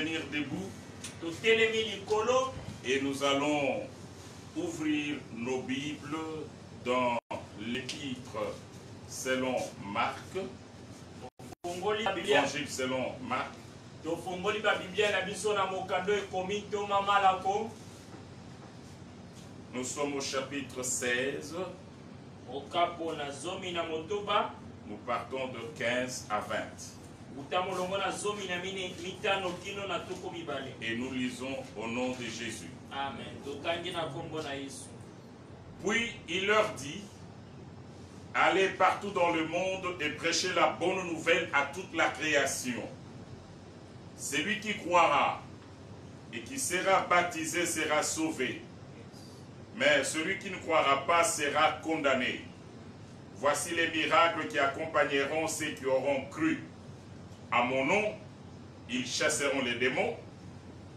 tenir debout et nous allons ouvrir nos Bibles dans l'épître selon Marc, l'évangile selon Marc. Nous sommes au chapitre 16. Nous partons de 15 à 20. Et nous lisons au nom de Jésus. Amen. Puis il leur dit: allez partout dans le monde et prêchez la bonne nouvelle à toute la création. Celui qui croira et qui sera baptisé sera sauvé, mais celui qui ne croira pas sera condamné. Voici les miracles qui accompagneront ceux qui auront cru. À mon nom, ils chasseront les démons,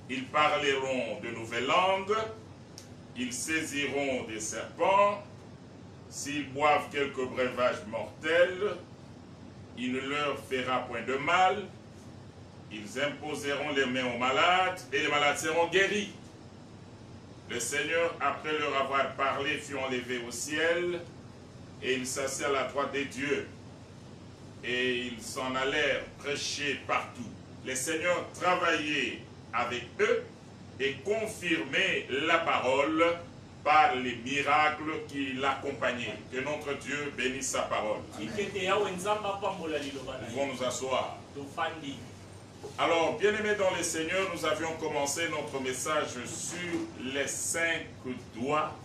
ils parleront de nouvelles langues, ils saisiront des serpents, s'ils boivent quelques breuvages mortels, il ne leur fera point de mal, ils imposeront les mains aux malades et les malades seront guéris. Le Seigneur, après leur avoir parlé, fut enlevé au ciel et il s'assit à la droite des dieux. Et ils s'en allèrent prêcher partout. Le Seigneur travaillait avec eux et confirmait la parole par les miracles qui l'accompagnaient. Que notre Dieu bénisse sa parole. Nous pouvons nous asseoir. Alors, bien-aimés dans le Seigneur, nous avions commencé notre message sur les 5 doigts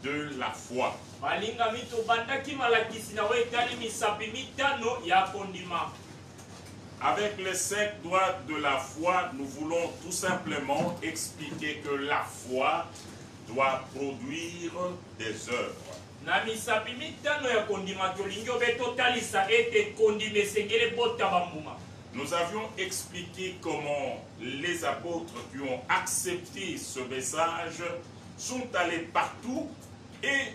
de la foi. Avec les 5 doigts de la foi, nous voulons tout simplement expliquer que la foi doit produire des œuvres. Nous avions expliqué comment les apôtres qui ont accepté ce message sont allés partout et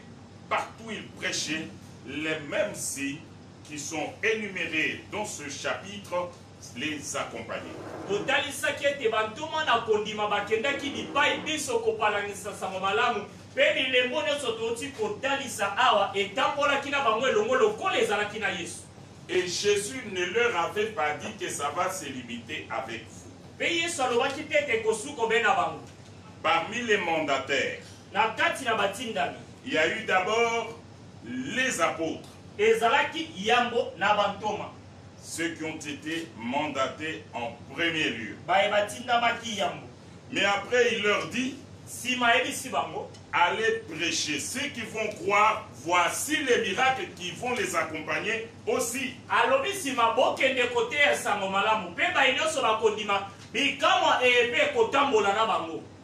partout ils prêchaient les mêmes signes qui sont énumérés dans ce chapitre les accompagner. Et Jésus ne leur avait pas dit que ça va se limiter avec vous. Parmi les mandataires, il y a eu d'abord les apôtres, ceux qui ont été mandatés en premier lieu. Mais après il leur dit: allez prêcher. Ceux qui vont croire, voici les miracles qui vont les accompagner aussi.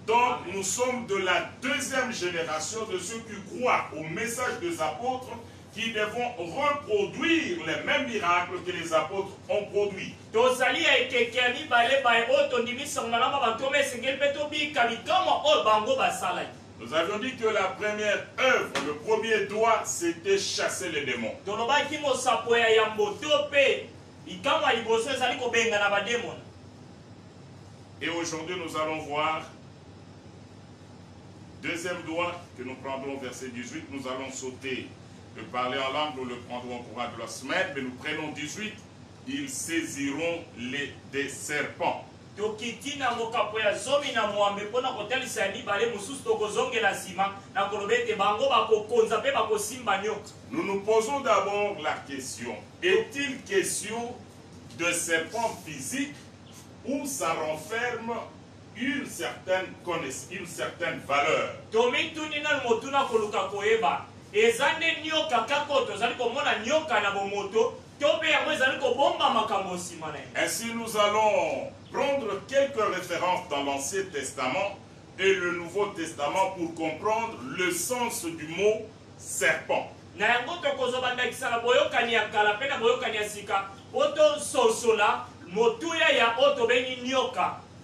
Donc nous sommes de la deuxième génération de ceux qui croient au message des apôtres, qui devront reproduire les mêmes miracles que les apôtres ont produits. Nous avions dit que la première œuvre, le premier doigt, c'était chasser les démons. Et aujourd'hui, nous allons voir deuxième doigt que nous prendrons verset 18. Nous allons sauter de parler en langue, nous le prendrons au courant de la semaine, mais nous prenons 18. Ils saisiront des serpents. Nous nous posons d'abord la question: est-il question de serpents physiques ou ça renferme une certaine connaissance, une certaine valeur? Ainsi nous allons prendre quelques références dans l'Ancien Testament et le Nouveau Testament pour comprendre le sens du mot serpent.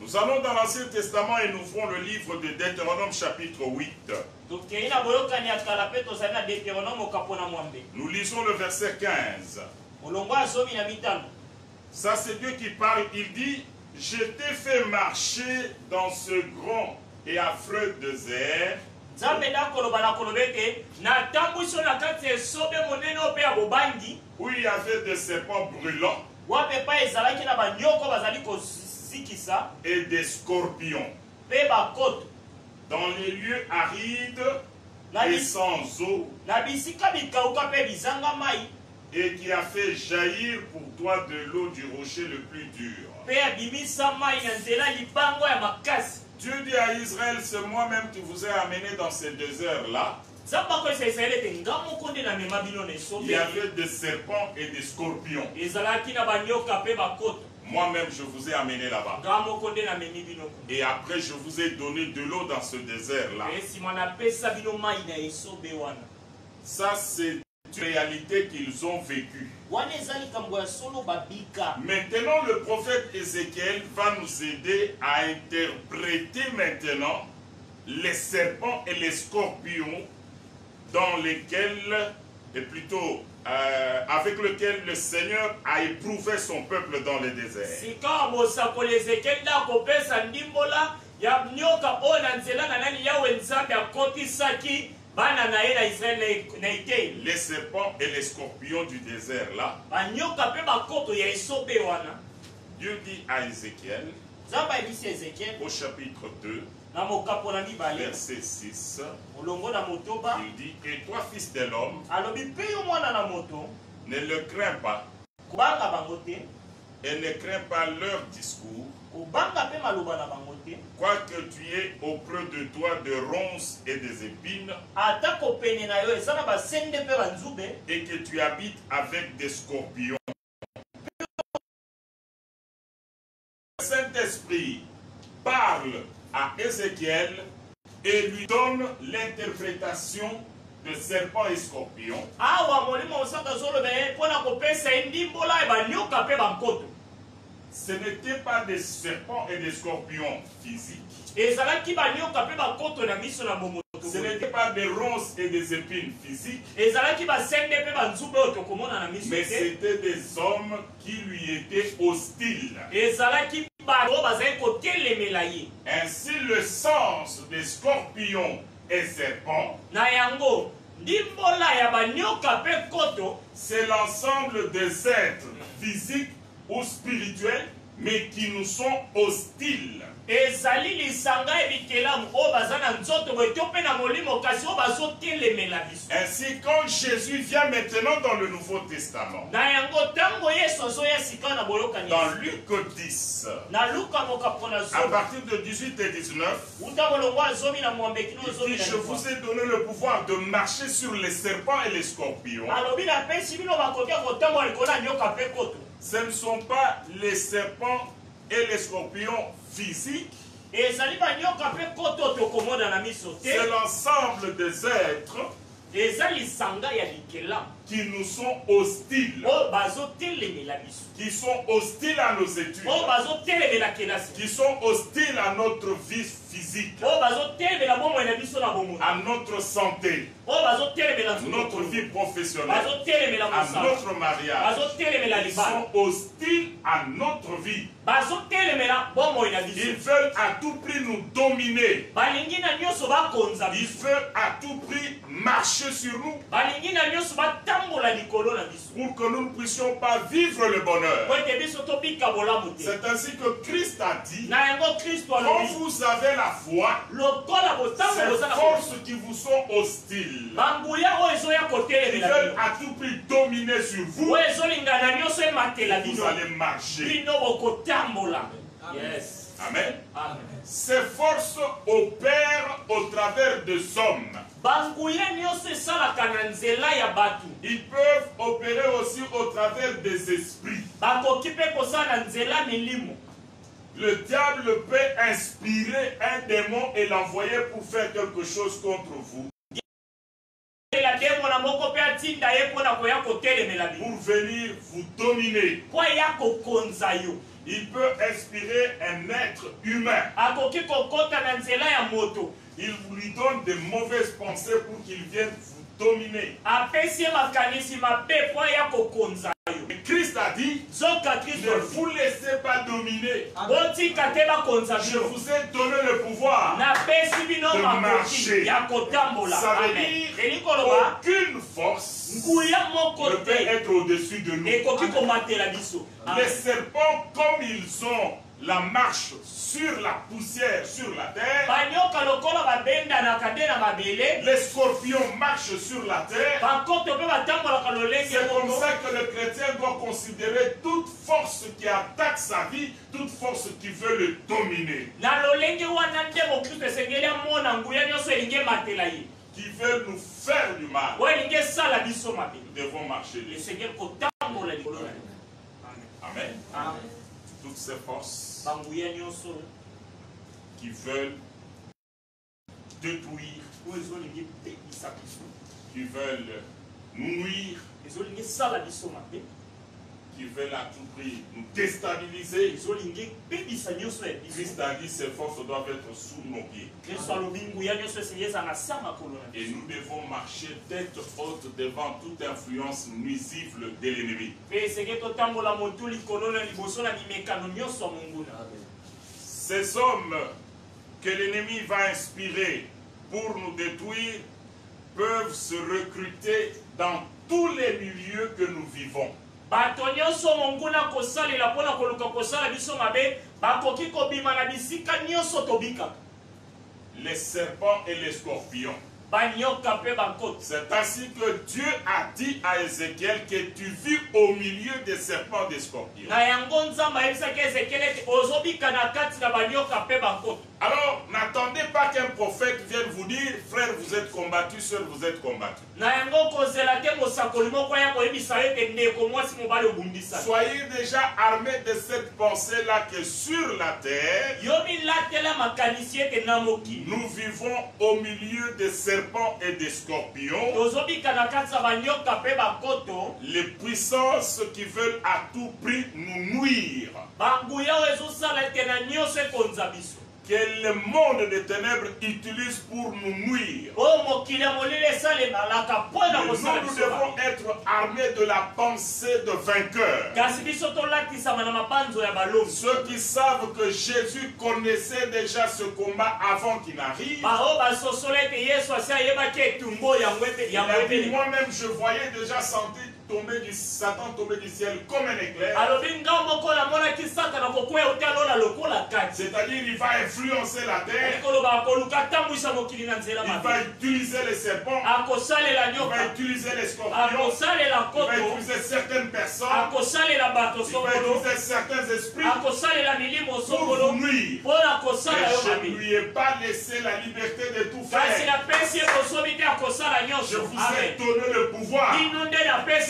Nous allons dans l'Ancien Testament et nous ouvrons le livre de Deutéronome chapitre 8. Nous lisons le verset 15. Ça c'est Dieu qui parle, il dit: je t'ai fait marcher dans ce grand et affreux désert, où il y avait des serpents brûlants et des scorpions, dans les lieux arides et sans eau, et qui a fait jaillir pour toi de l'eau du rocher le plus dur. Dieu dit à Israël, c'est moi-même qui vous ai amené dans ces déserts-là. Il y avait des serpents et des scorpions. Moi-même, je vous ai amené là-bas. Et après, je vous ai donné de l'eau dans ce désert-là. Ça, c'est une réalité qu'ils ont vécue. Maintenant, le prophète Ézéchiel va nous aider à interpréter maintenant les serpents et les scorpions dans lesquels, et plutôt avec lesquels le Seigneur a éprouvé son peuple dans le désert. Les serpents et les scorpions du désert là, Dieu dit à Ézéchiel, au chapitre 2, verset 6, il dit, et toi fils de l'homme, ne le crains pas, et ne crains pas leur discours, quoique tu aies auprès de toi de ronces et des épines, et que tu habites avec des scorpions. Le Saint-Esprit parle à Ézéchiel et lui donne l'interprétation de serpents et scorpions. Ce n'étaient pas des serpents et des scorpions physiques. Ce n'était pas des ronces et des épines physiques. Mais c'était des hommes qui lui étaient hostiles. Ainsi, le sens des scorpions et serpents, c'est l'ensemble des êtres physiques ou spirituels, mais qui nous sont hostiles. Ainsi, quand Jésus vient maintenant dans le Nouveau Testament, dans Luc 10, à partir de 18 et 19, il dit, je vous ai donné le pouvoir de marcher sur les serpents et les scorpions. Ce ne sont pas les serpents et les scorpions physiques. C'est l'ensemble des êtres qui nous sont hostiles, qui sont hostiles à nos études, qui sont hostiles à notre vie physique, à notre santé, à notre vie professionnelle, à notre mariage. Ils sont hostiles à notre vie. Ils veulent à tout prix nous dominer. Ils veulent à tout prix marcher sur nous pour que nous ne puissions pas vivre le bonheur. C'est ainsi que Christ a dit, quand vous avez la foi, ces forces qui vous sont hostiles, ils veulent à tout prix dominer sur vous, vous allez marcher. Yes. Amen. Ces forces opèrent au travers des hommes. Ils peuvent opérer aussi au travers des esprits. Le diable peut inspirer un démon et l'envoyer pour faire quelque chose contre vous, pour venir vous dominer. Il peut inspirer un être humain. Il lui donne de mauvaises pensées pour qu'il vienne vous dominer. Mais Christ a dit, Ne vous laissez pas dominer. Je vous ai donné le pouvoir de marcher. Ça veut dire qu'aucune force ne peut être au-dessus de nous. Les serpents, comme ils sont la marche sur la poussière, sur la terre, les scorpions marchent sur la terre. C'est comme ça que le chrétien doit considérer toute force qui attaque sa vie, toute force qui veut le dominer, qui veut nous faire du mal. Nous devons marcher dessus. Amen. Toutes ces forces qui veulent détruire, qui veulent nous nuire, qui veulent à tout prix nous déstabiliser. Christ a dit ces forces doivent être sous nos pieds. Et nous devons marcher tête haute devant toute influence nuisible de l'ennemi. Ces hommes que l'ennemi va inspirer pour nous détruire peuvent se recruter dans tous les milieux que nous vivons. Les serpents et les scorpions. C'est ainsi que Dieu a dit à Ézéchiel que tu vis au milieu des serpents et des scorpions. Alors, n'attendez pas qu'un prophète vienne vous dire, frère, vous êtes combattu, sœur, vous êtes combattu. Soyez déjà armés de cette pensée-là que sur la terre, nous vivons au milieu des serpents et des scorpions, les puissances qui veulent à tout prix nous nuire. Que le monde des ténèbres utilise pour nous nuire. Mais nous devons être armés de la pensée de vainqueur. Ceux qui savent que Jésus connaissait déjà ce combat avant qu'il n'arrive. Il a dit, moi-même je voyais déjà sentir Satan tomber du ciel comme un éclair. C'est-à-dire il va influencer la terre. Il va utiliser les serpents. Il va utiliser les scorpions. Il va utiliser certaines personnes. Il va utiliser certains esprits pour vous nuire. Mais je ne lui ai pas laissé la liberté de tout faire. Je vous ai donné le pouvoir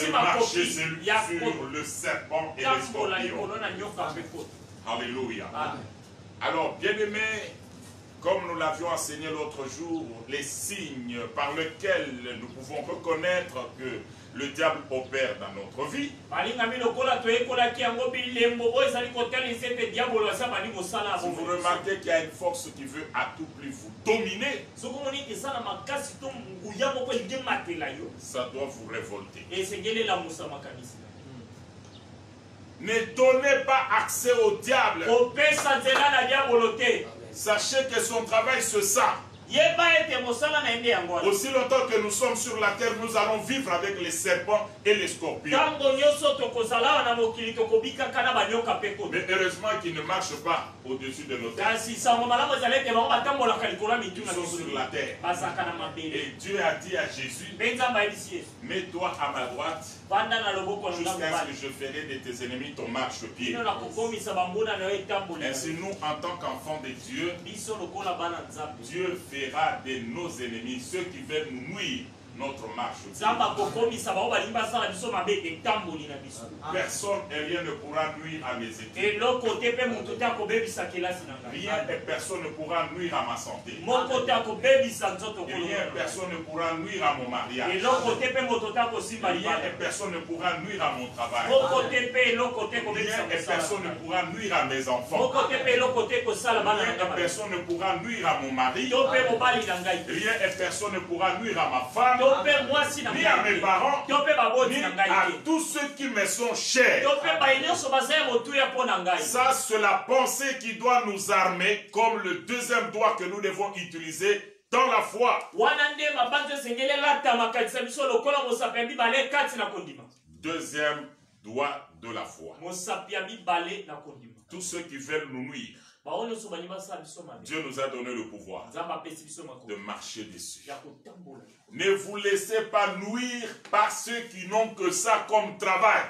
de marcher sur le serpent et les scorpions. Alléluia. Alors, bien-aimés, comme nous l'avions enseigné l'autre jour, les signes par lesquels nous pouvons reconnaître que le diable opère dans notre vie. Si vous remarquez qu'il y a une force qui veut à tout prix vous dominer, ça doit vous révolter. Ne donnez pas accès au diable. Sachez que son travail se sent. Aussi longtemps que nous sommes sur la terre, nous allons vivre avec les serpents et les scorpions. Mais heureusement qu'ils ne marchent pas au-dessus de nos têtes. Ils sont sur la terre. Et Dieu a dit à Jésus, mets-toi à ma droite jusqu'à ce que je ferai de tes ennemis ton marchepied. Ainsi nous, en tant qu'enfants de Dieu, Dieu fera de nos ennemis ceux qui veulent nous nuire notre marche. Personne et rien ne pourra nuire à mes études. Rien et personne ne pourra nuire à ma santé. Rien et personne ne pourra nuire à mon mariage. Rien et personne ne pourra nuire à mon travail. Rien et personne ne pourra nuire à mes enfants. Rien et personne ne pourra nuire à mon mari. Rien et personne ne pourra nuire à ma femme. ni à mes parents, ni à tous ceux qui me sont chers. Ça, c'est la pensée qui doit nous armer comme le deuxième doigt que nous devons utiliser dans la foi. Deuxième doigt de la foi. Tous ceux qui veulent nous nuire, Dieu nous a donné le pouvoir de marcher dessus. Ne vous laissez pas nuire par ceux qui n'ont que ça comme travail.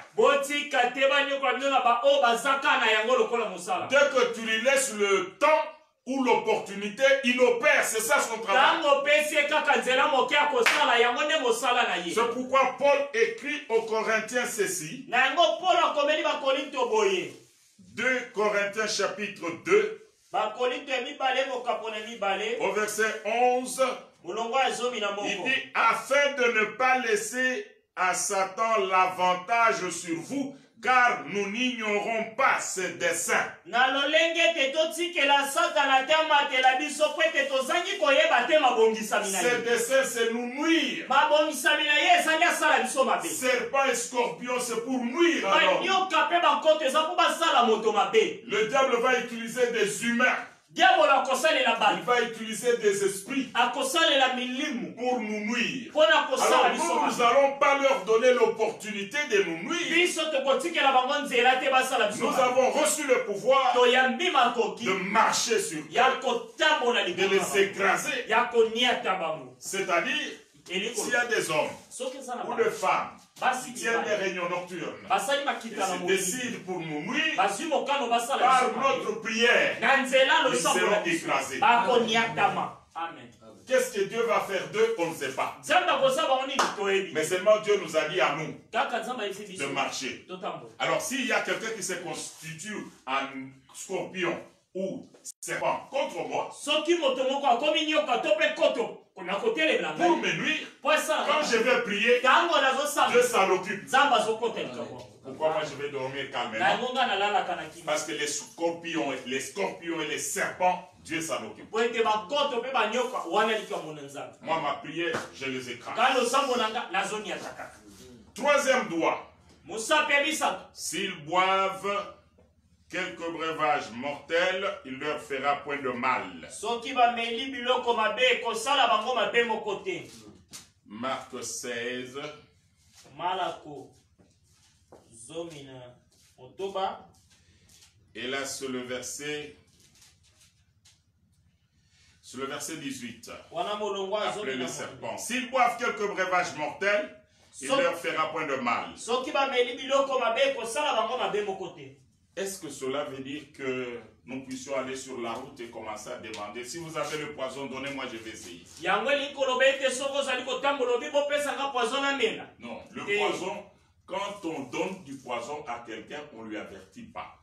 Dès que tu lui laisses le temps ou l'opportunité, il opère, c'est ça son travail. C'est pourquoi Paul écrit aux Corinthiens ceci. 2 Corinthiens chapitre 2, au verset 11, il dit, afin de ne pas laisser à Satan l'avantage sur vous, car nous n'ignorons pas ses desseins. Ses desseins, c'est nous nuire. Serpent et scorpion, c'est pour nuire. Le diable va utiliser des humains. Il va utiliser des esprits pour nous nuire. Alors nous n'allons pas leur donner l'opportunité de nous nuire. Nous avons reçu le pouvoir de marcher sur eux, de les écraser. C'est-à-dire, s'il y a des hommes ou des femmes qui tiennent des réunions nocturnes et se décident pour nous nuire, par notre prière, ils seront écrasés. Amen. Qu'est-ce que Dieu va faire d'eux, on ne sait pas. Mais seulement Dieu nous a dit à nous de marcher. Alors s'il y a quelqu'un qui se constitue en scorpion ou serpent contre moi, pour me nuire, quand je vais prier, Dieu s'en occupe. Pourquoi moi je vais dormir calmement? Parce que les scorpions et les serpents, Dieu s'en occupe. Moi, ma prière, je les écrase. Troisième doigt. S'ils boivent quelques breuvages mortels, il leur fera point de mal. Marc 16. Et là, sur le verset 18. Après le serpent. S'ils boivent quelques breuvages mortels, il leur fera point de mal. Est-ce que cela veut dire que nous puissions aller sur la route et commencer à demander, si vous avez le poison, donnez-moi, je vais essayer? Non, le poison, quand on donne du poison à quelqu'un, on ne lui avertit pas.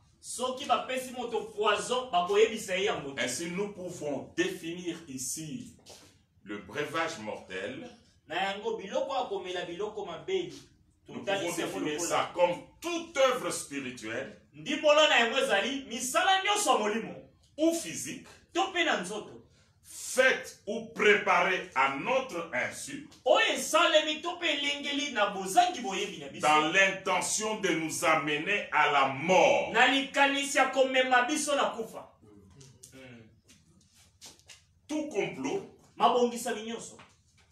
Ainsi, nous pouvons définir ici le breuvage mortel. Nous pouvons définir ça comme toute œuvre spirituelle ou physique faite ou préparée à notre insu dans l'intention de nous amener à la mort. Tout complot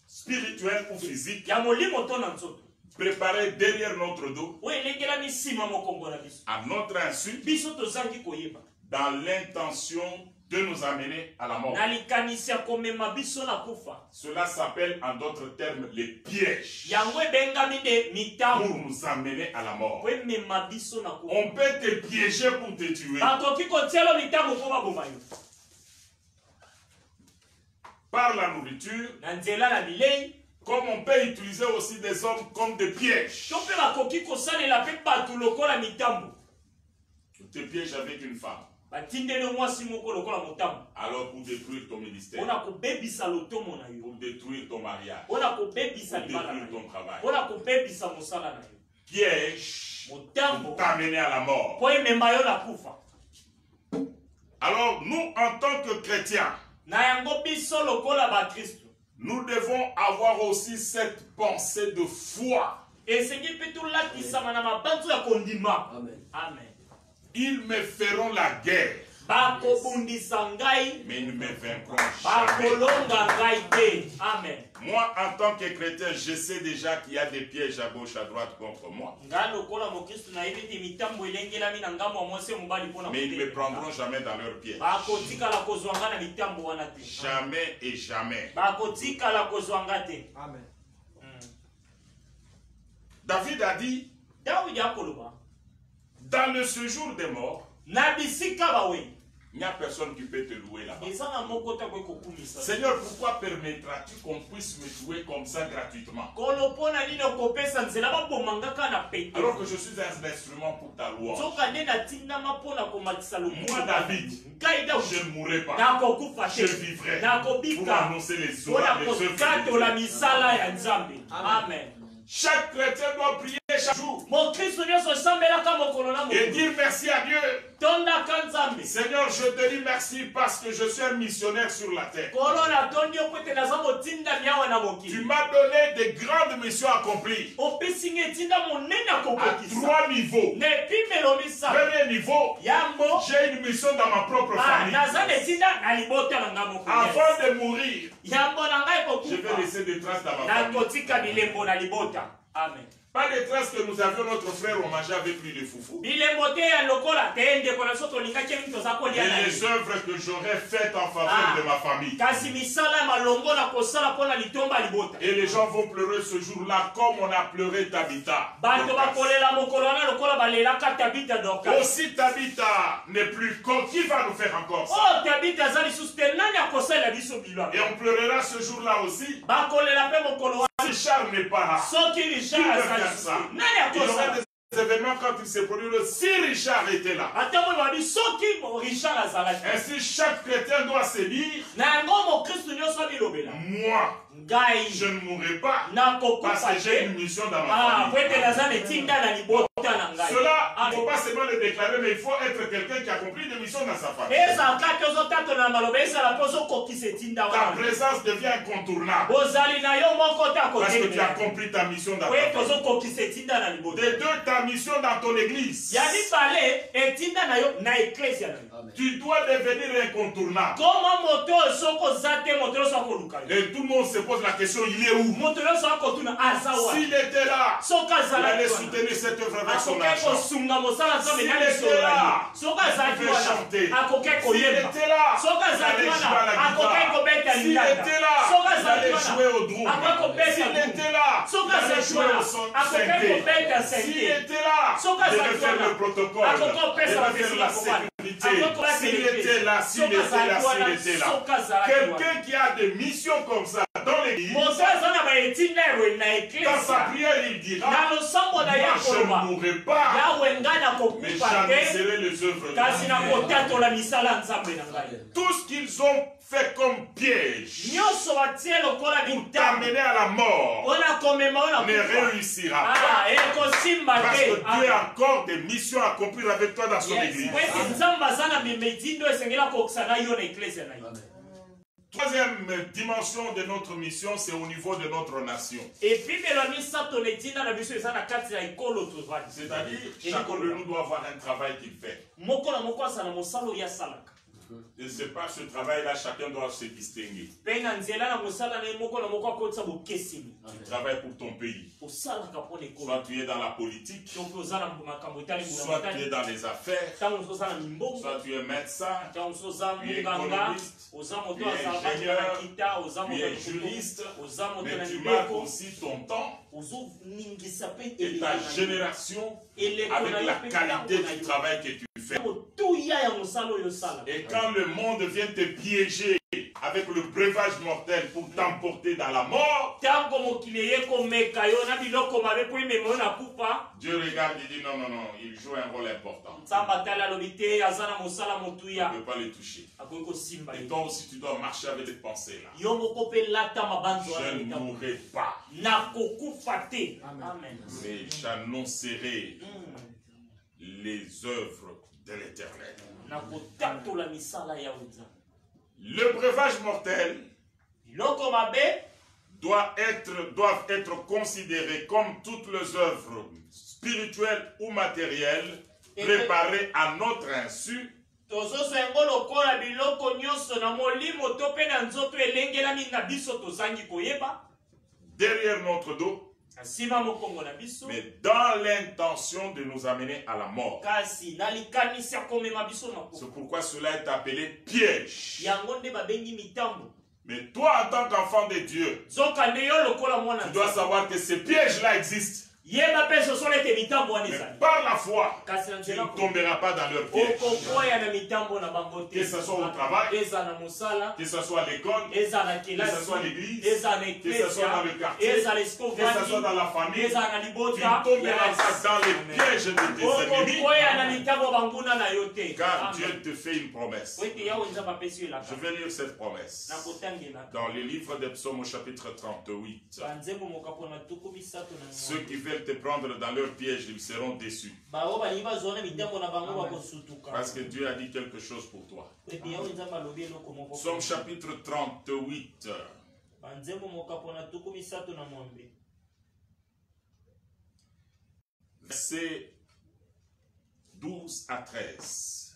spirituel ou physique préparé derrière notre dos à notre insu dans l'intention de nous amener à la mort. Cela s'appelle en d'autres termes les pièges pour nous amener à la mort. On peut te piéger pour te tuer par la nourriture, comme on peut utiliser aussi des hommes comme des pièges. On te piège avec une femme. Alors pour détruire ton ministère, pour détruire ton mariage, pour détruire ton travail, piège pour t'amener à la mort. Alors nous en tant que chrétiens, nous devons avoir aussi cette pensée de foi. Amen. Ils me feront la guerre, mais ils ne me vaincront jamais. Amen. Moi, en tant que chrétien, je sais déjà qu'il y a des pièges à gauche, à droite contre moi. Mais ils ne me prendront jamais dans leurs pièges. Jamais et jamais. Amen. David a dit, dans le séjour des morts, il n'y a personne qui peut te louer là-bas. Seigneur, pourquoi permettras-tu qu'on puisse me tuer comme ça gratuitement? Alors que je suis un instrument pour ta louange. Moi, David, je ne mourrai pas. Je vivrai pour annoncer les œuvres de Dieu. Amen. Chaque chrétien doit prier chaque jour et dire merci à Dieu. Seigneur, je te dis merci parce que je suis un missionnaire sur la terre. Tu m'as donné des grandes missions accomplies à 3 niveaux. Premier niveau, j'ai une mission dans ma propre famille. Avant de mourir, je vais laisser des traces dans ma famille. Amen. Pas des traces que nous avions notre frère, on mangeait avec lui les foufous. Et les œuvres que j'aurais faites en faveur de ma famille. Et les gens vont pleurer ce jour-là comme on a pleuré Tabitha. Aussi Tabitha n'est plus con. Qui va nous faire encore ça? Et on pleurera ce jour-là aussi. Richard n'est pas là. Qui veut faire ça? Il y aura des événements quand il se produit. Si Richard était là. Ainsi, chaque chrétien doit se dire, moi, je ne mourrai pas parce que j'ai une mission dans ma famille. Cela, il ne faut pas seulement le déclarer, mais il faut être quelqu'un qui accomplit des missions dans sa famille. Ta présence devient incontournable parce que tu accomplis ta mission dans ta famille. De deux, ta mission dans ton église. Tu dois devenir incontournable. Et tout le monde se pose la question, il est où? S'il était là, il allait soutenir cette œuvre avec son argent. S'il était là, il pouvait chanter. S'il était là, il allait jouer à la guitare. S'il était là, il allait jouer au drum. S'il était là, il allait jouer au synthé. S'il était là, il devait faire le protocole. Il devait faire la sécurité. S'il était là, s'il était là, s'il était là. Quelqu'un qui a des missions comme ça dans l'église, dans sa prière, il dira, moi je ne mourrai pas, mais j'annoncerai les œuvres de Dieu. Tout ce qu'ils ont fait comme piège pour t'amener à la mort ne réussira pas. Parce que Dieu a encore des missions à accomplir avec toi dans son église. Troisième dimension de notre mission, c'est au niveau de notre nation. C'est-à-dire, chacun de nous doit avoir un travail qu'il fait. Et c'est pas ce travail-là, chacun doit se distinguer. Tu travailles pour ton pays. Soit tu es dans la politique, soit tu es dans les affaires, soit tu es médecin, tu es économiste, tu es ingénieur, tu es juriste, mais tu marques aussi ton temps et ta génération avec la qualité du travail que tu fais. Et quand le monde vient te piéger avec le breuvage mortel pour t'emporter dans la mort, Dieu regarde et dit non, non, non, il joue un rôle important. Tu ne peux pas le toucher. Et toi aussi tu dois marcher avec cette pensée-là. Je ne mourrai pas. Amen. Mais j'annoncerai les œuvres de l'Éternel. Le breuvage mortel doivent être considérées comme toutes les œuvres spirituelles ou matérielles préparées à notre insu. Derrière notre dos, mais dans l'intention de nous amener à la mort. C'est pourquoi cela est appelé piège. Mais toi, en tant qu'enfant de Dieu, tu dois savoir que ces pièges-là existent. Mais par la foi, tu ne tomberas pas dans leur piège. Que ce soit au travail, que ce soit à l'école, que ce soit à l'église, que ce soit dans le quartier, que ce soit dans la famille, tu ne tomberas pas dans les pièges de tes ennemis. Car Dieu te fait une promesse. Je vais lire cette promesse dans le livre des Psaumes au chapitre 38. Ceux qui veulent te prendre dans leur piège, ils seront déçus. Parce que Dieu a dit quelque chose pour toi. Psaume chapitre 38. Versets 12 à 13.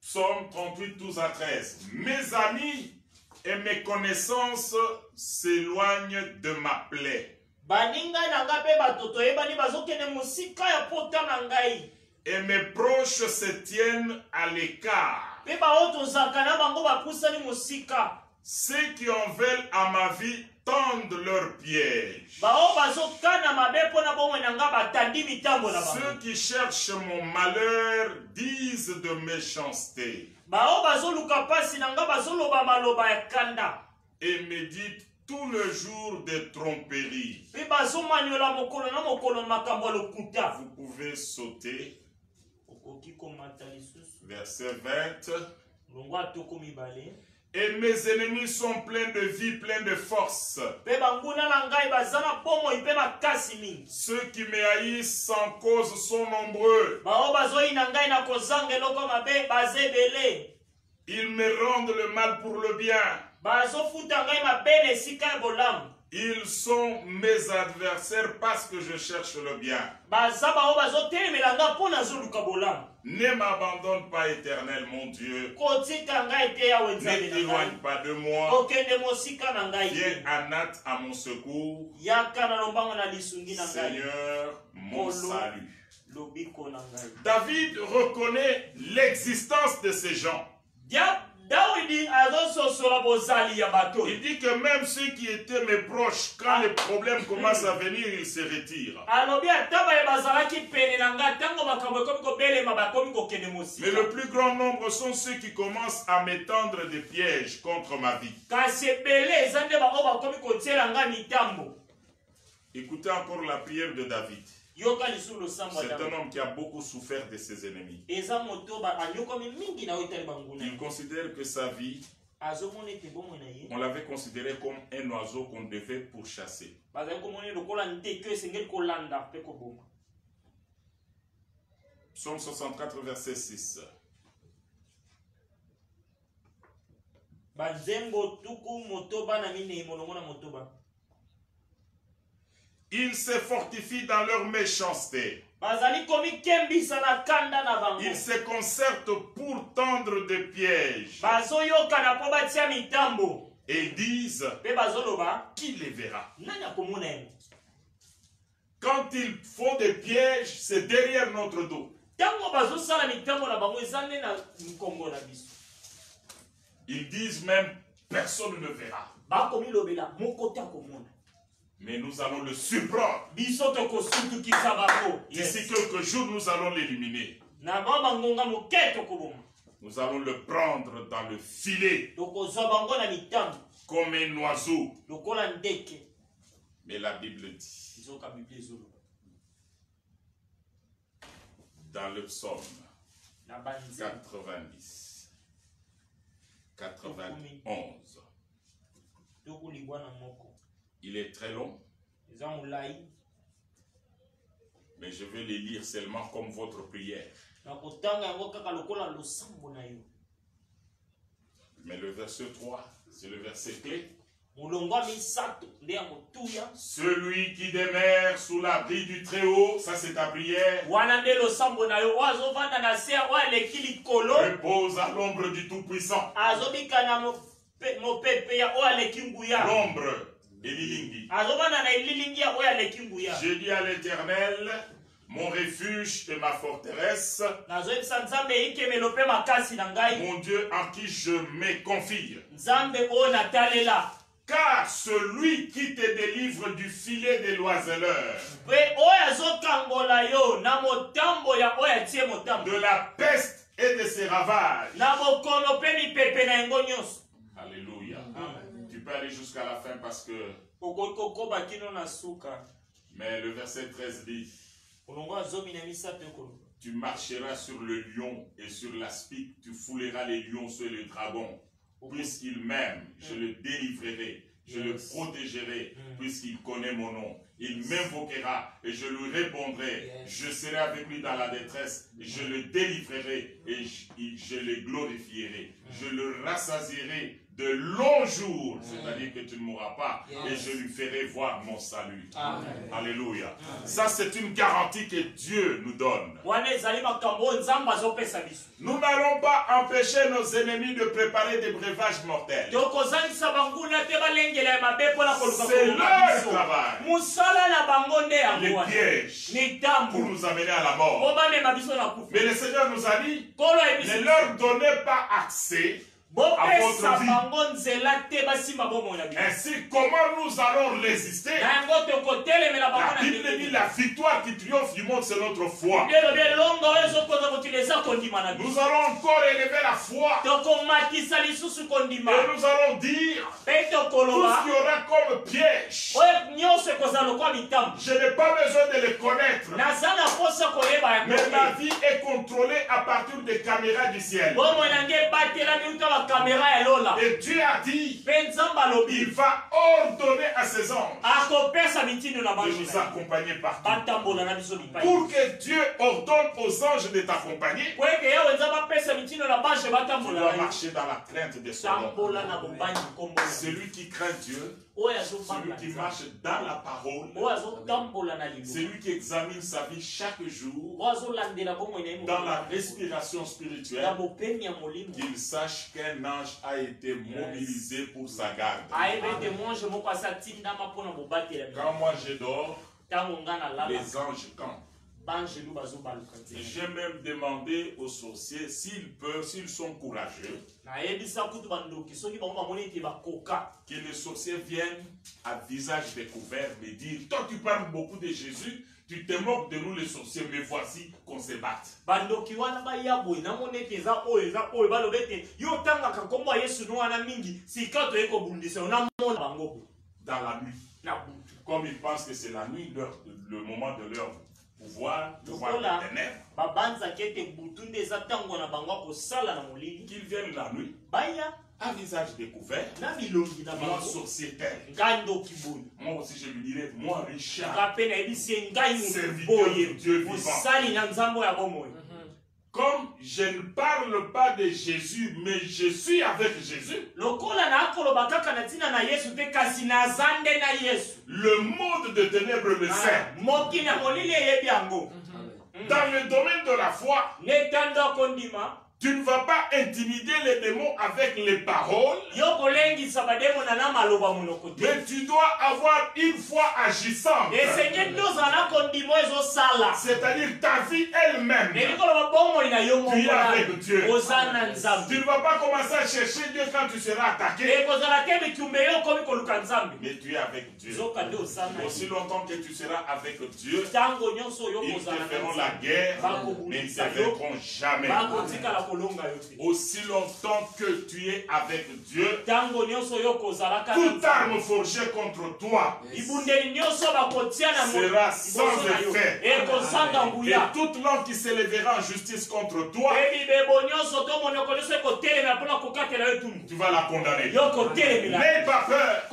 Psaume 38, 12 à 13. Mes amis et mes connaissances s'éloignent de ma plaie. Et mes proches se tiennent à l'écart. Ceux qui en veulent à ma vie tendent leurs pièges. Ceux qui cherchent mon malheur disent de méchanceté. Et méditent tout le jour des tromperies. Vous pouvez sauter. Verset 20. Et mes ennemis sont pleins de vie, pleins de force. Ceux qui me haïssent sans cause sont nombreux. Ils me rendent le mal pour le bien. Ils sont mes adversaires parce que je cherche le bien. Ne m'abandonne pas, Éternel, mon Dieu. Ne t'éloigne pas de moi. Viens en hâte à mon secours. Seigneur, mon salut. David reconnaît l'existence de ces gens. Il dit que même ceux qui étaient mes proches, quand les problèmes commencent à venir, ils se retirent. Mais le plus grand nombre sont ceux qui commencent à m'étendre des pièges contre ma vie. Écoutez encore la prière de David. C'est un homme qui a beaucoup souffert de ses ennemis. Il considère que sa vie, on l'avait considéré comme un oiseau qu'on devait pourchasser. Psaume 64, verset 6. Ils se fortifient dans leur méchanceté. Ils se concertent pour tendre des pièges. Et ils disent, qui les verra? Quand ils font des pièges, c'est derrière notre dos. Ils disent même, personne ne verra. Mais nous allons le surprendre. D'ici quelques jours, nous allons l'éliminer. Nous allons le prendre dans le filet comme un oiseau. Mais la Bible dit dans le psaume 90, 91. Il est très long, mais je vais les lire seulement comme votre prière. Mais le verset 3, c'est le verset clé. Celui qui demeure sous l'abri du Très-Haut, ça c'est ta prière, repose à l'ombre du Tout-Puissant. L'ombre et l'ilingi. J'ai dit à l'Éternel, mon refuge et ma forteresse, mon Dieu en qui je me confie. Car celui qui te délivre du filet des oiseleurs, de la peste et de ses ravages. Alléluia. Tu peux aller jusqu'à la fin parce que... Mais le verset 13 dit, tu marcheras sur le lion et sur l'aspic, tu fouleras les lions sur les dragons. Puisqu'il m'aime, je le délivrerai, je le protégerai, puisqu'il connaît mon nom. Il m'invoquera et je lui répondrai. Je serai avec lui dans la détresse, je le délivrerai et je le glorifierai. Je le rassasierai de longs jours, c'est-à-dire que tu ne mourras pas, et je lui ferai voir mon salut. Amen. Alléluia. Ça, c'est une garantie que Dieu nous donne. Nous n'allons pas empêcher nos ennemis de préparer des breuvages mortels. C'est leur travail. Les pièges pour nous amener à la mort. Mais le Seigneur nous a dit, ne leur donnez pas accès à votre vie. Ainsi, comment nous allons résister? La Bible dit la victoire qui triomphe du monde, c'est notre foi. Nous allons encore élever la foi. Et nous allons dire tout ce qu'il y aura comme piège. Je n'ai pas besoin de les connaître. Mais ma vie est contrôlée à partir des caméras du ciel. Et Dieu a dit, il va ordonner à ses anges de nous accompagner partout. Pour que Dieu ordonne aux anges de t'accompagner, tu dois marcher dans la crainte de son nom. Celui qui craint Dieu, celui qui marche dans la parole, celui qui examine sa vie chaque jour dans la respiration spirituelle, qu'il sache qu'un ange a été mobilisé pour sa garde. Quand moi je dors, les anges campent. J'ai même demandé aux sorciers s'ils peuvent, s'ils sont courageux, que les sorciers viennent à visage découvert me dire, toi tu parles beaucoup de Jésus, tu te moques de nous les sorciers, mais voici qu'on se batte. Dans la nuit. Comme ils pensent que c'est la nuit, le moment de leur pouvoir, de voir les ténèbres. Qu'ils viennent la nuit, à visage découvert, moi sorcier-tel. Moi aussi je lui dirais, moi Richard, serviteur de Dieu vivant. Comme je ne parle pas de Jésus, mais je suis avec Jésus. Le monde de ténèbres le sait. Dans le domaine de la foi, tu ne vas pas intimider les démons avec les paroles, mais tu dois avoir une foi agissante. C'est-à-dire ta vie elle-même. Tu es avec Dieu. Tu ne vas pas commencer à chercher Dieu quand tu seras attaqué. Mais tu es avec Dieu. Aussi longtemps que tu seras avec Dieu, ils te feront la guerre, mais ils ne te vaincront jamais. Aussi longtemps que tu es avec Dieu, toute arme forgée contre toi sera sans effet. Et toute langue qui s'élèvera en justice contre toi, tu vas la condamner. N'aie pas peur.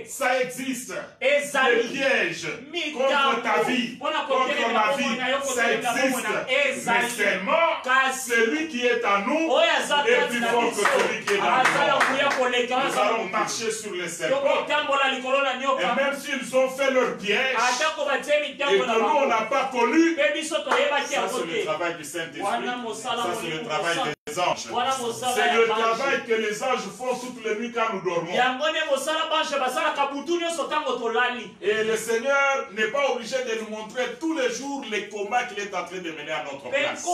Ça existe. Les pièges contre ta vie, contre ma vie, ça existe. Mais seulement celui celui qui est en nous est plus fort que celui qui est dans le monde. Nous allons marcher sur les serpents. Et même s'ils ont fait leur piège, et que nous, on n'a pas connu, ça c'est le travail du Saint-Esprit. Ça c'est le travail des anges. C'est le travail que les anges font toutes les nuits quand nous dormons. Et le Seigneur n'est pas obligé de nous montrer tous les jours les combats qu'il est en train de mener à notre place.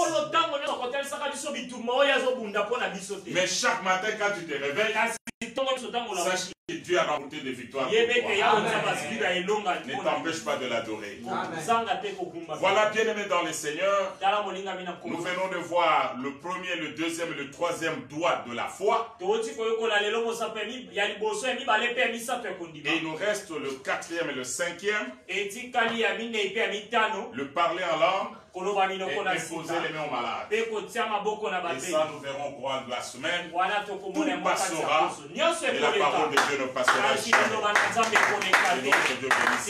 Mais chaque matin quand tu te réveilles, sache que Dieu a remporté des victoires pour toi. Ne t'empêche pas de l'adorer. Voilà, bien-aimés dans le Seigneur, nous venons de voir le premier, le deuxième et le troisième doigt de la foi. Et il nous reste le quatrième et le cinquième. Le parler en langue. Et imposer les mains aux malades. Et ça, nous verrons au courant de la semaine. Tout passera. Et la parole de Dieu ne passera jamais. Et notre Dieu bénisse.